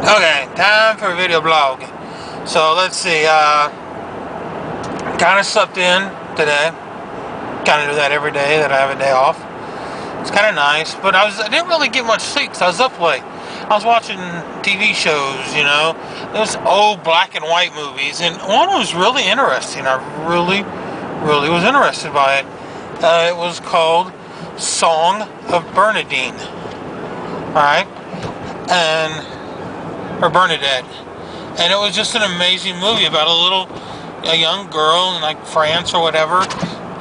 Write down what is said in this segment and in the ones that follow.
Okay, time for a video blog. So let's see, kind of slept in today. Kind of do that every day that I have a day off. It's kind of nice, but I didn't really get much sleep because I was up late. I was watching TV shows, those old black and white movies, and one was really interesting. I really was interested by it. It was called Song of Bernadine. Alright? Or Bernadette. And it was just an amazing movie about a young girl in like France or whatever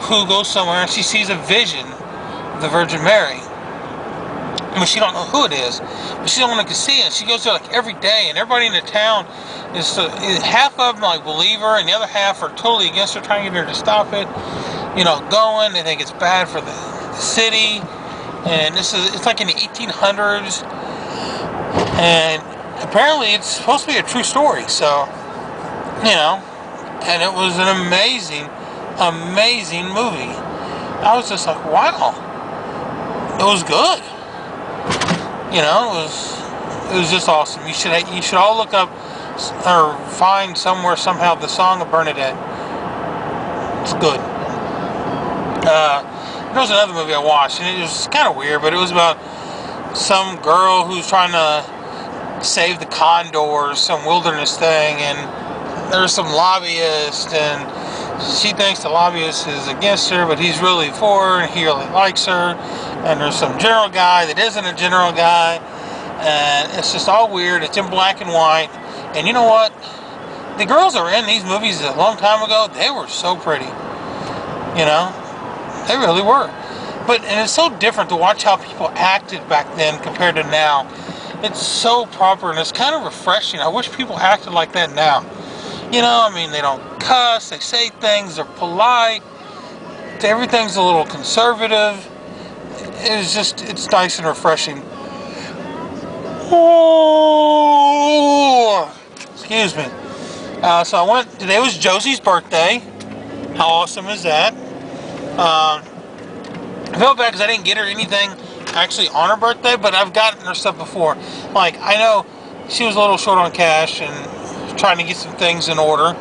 who goes somewhere and she sees a vision of the Virgin Mary. But she don't know who it is. But she don't want to see it. She goes there like every day, and everybody in the town half of them like believe her, and the other half are totally against her, trying to get her to stop it. Going. They think it's bad for the city, and it's like in the 1800s, and apparently it's supposed to be a true story. So, and it was an amazing movie. I was just like, wow, it was good. It was just awesome. You should all look up or find somewhere somehow the Song of Bernadette. It's good. There was another movie I watched, and it was kind of weird, but it was about some girl who's trying to save the condors, some wilderness thing, and there's some lobbyist, and she thinks the lobbyist is against her, but he's really for her, and he really likes her, and there's some general guy that isn't a general guy, and it's just all weird. It's in black and white, and you know what? The girls that were in these movies a long time ago, they were so pretty. They really were. And it's so different to watch how people acted back then compared to now. It's so proper, and it's kind of refreshing. I wish people acted like that now. They don't cuss, they say things, they're polite, everything's a little conservative. It's nice and refreshing. Oh, excuse me. Today was Josie's birthday. How awesome is that? I felt bad because I didn't get her anything actually on her birthday, but I've gotten her stuff before. Like, I know she was a little short on cash and trying to get some things in order,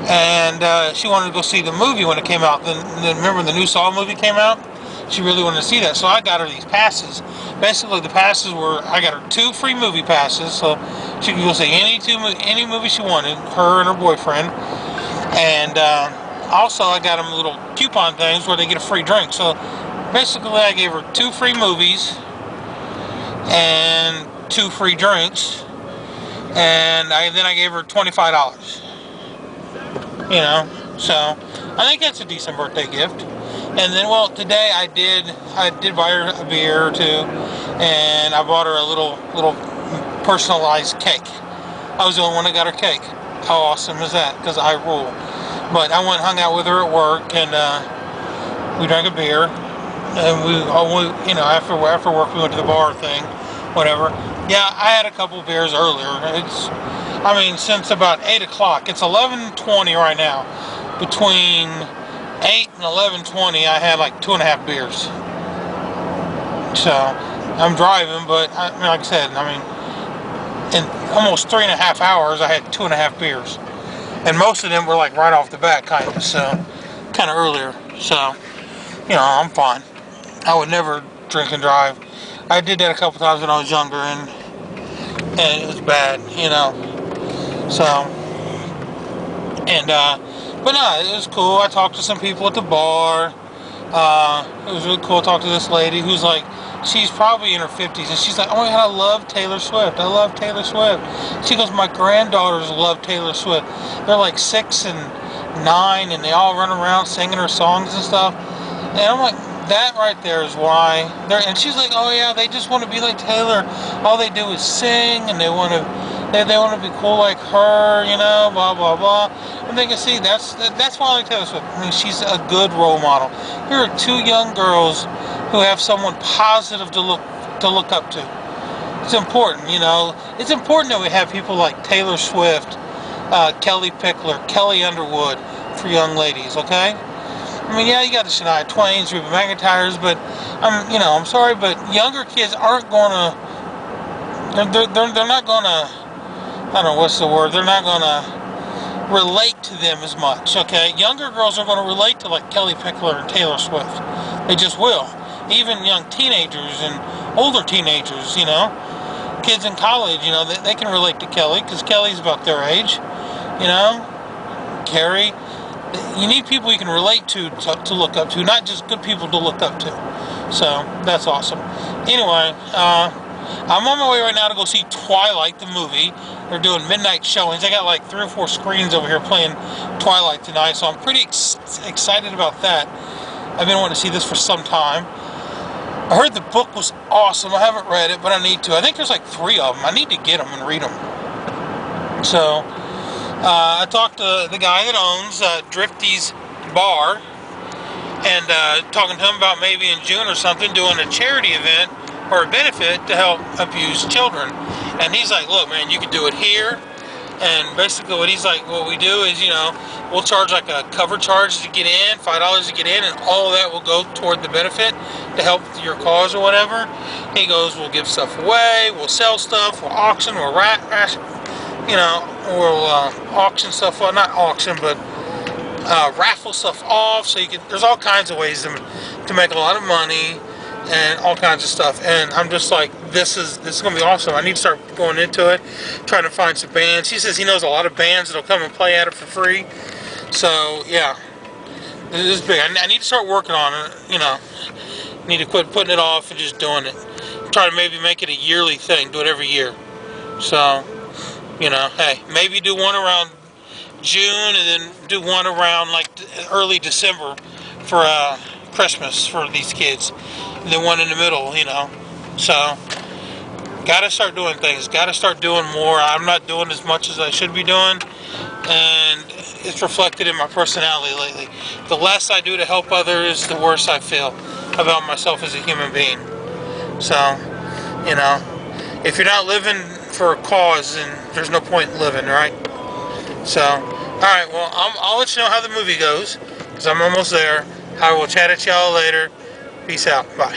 and she wanted to go see the movie when it came out. Remember the new Saw movie came out? She really wanted to see that, so I got her these passes. Basically, the passes I got her 2 free movie passes, so she could go see any movie she wanted, her and her boyfriend. And also, I got them little coupon things where they get a free drink. So basically, I gave her 2 free movies and 2 free drinks, and then I gave her $25. So I think that's a decent birthday gift. And then, today I did buy her a beer or 2, and I bought her a little personalized cake. I was the only one that got her cake. How awesome is that? Because I rule. But I went and hung out with her at work, and we drank a beer, and after work we went to the bar thing, whatever. Yeah, I had a couple beers earlier. Since about 8 o'clock. It's 11:20 right now. Between 8 and 11:20, I had like 2.5 beers. So I'm driving, but like I said, in almost 3.5 hours, I had 2.5 beers. And most of them were like right off the bat, kind of earlier. So, I'm fine. I would never drink and drive. I did that a couple times when I was younger, and it was bad, So, but no, it was cool. I talked to some people at the bar. It was really cool to talk to this lady who's like, she's probably in her 50s, and she's like, oh my God, I love Taylor Swift. I love Taylor Swift. She goes, my granddaughters love Taylor Swift. They're like 6 and 9, and they all run around singing her songs and stuff. And I'm like, that right there is why and she's like, oh yeah, they just want to be like Taylor. All they do is sing, and they want to be cool like her, blah blah blah. I'm thinking, see, that's why I like Taylor Swift. She's a good role model. Here are 2 young girls who have someone positive to look up to. It's important, It's important that we have people like Taylor Swift, Kelly Pickler, Kelly Underwood for young ladies, okay? Yeah, you got the Shania Twains, Reba McEntire's, but I'm sorry, but younger kids aren't gonna. They're not gonna I don't know what's the word, they're not going to relate to them as much, okay? Younger girls are going to relate to like Kelly Pickler and Taylor Swift. They just will. Even young teenagers and older teenagers, you know, kids in college, you know, they can relate to Kelly because Kelly's about their age, you know. Carrie, you need people you can relate to look up to, not just good people to look up to. So that's awesome. Anyway, I'm on my way right now to go see Twilight the movie. They're doing midnight showings. I got like 3 or 4 screens over here playing Twilight tonight, so I'm pretty excited about that. I've been wanting to see this for some time. I heard the book was awesome. I haven't read it, but I need to. I think there's like 3 of them. I need to get them and read them. So I talked to the guy that owns Drifty's Bar, and talking to him about maybe in June or something doing a charity event or a benefit to help abused children. And he's like, look, man, you can do it here. And basically what he's like, what we do is, you know, we'll charge like a cover charge to get in, $5 to get in, and all of that will go toward the benefit to help your cause or whatever. He goes, we'll give stuff away, we'll sell stuff, we'll auction, we'll you know, we'll auction stuff, well, not auction, but raffle stuff off. So you can, there's all kinds of ways to make a lot of money and all kinds of stuff. And I'm just like, this is gonna be awesome. I need to start going into it, trying to find some bands. He says he knows a lot of bands that'll come and play at it for free. So yeah, this is big. I need to start working on it. You know, need to quit putting it off and just doing it. Try to maybe make it a yearly thing. Do it every year. So, you know, hey, maybe do one around June and then do one around like early December for Christmas for these kids, and then one in the middle, you know. So gotta start doing things, gotta start doing more. I'm not doing as much as I should be doing, and it's reflected in my personality lately. The less I do to help others, the worse I feel about myself as a human being. So, you know, if you're not living for a cause, then there's no point in living, right? So, alright, well, I'll let you know how the movie goes, because I'm almost there. I will chat at y'all later. Peace out. Bye.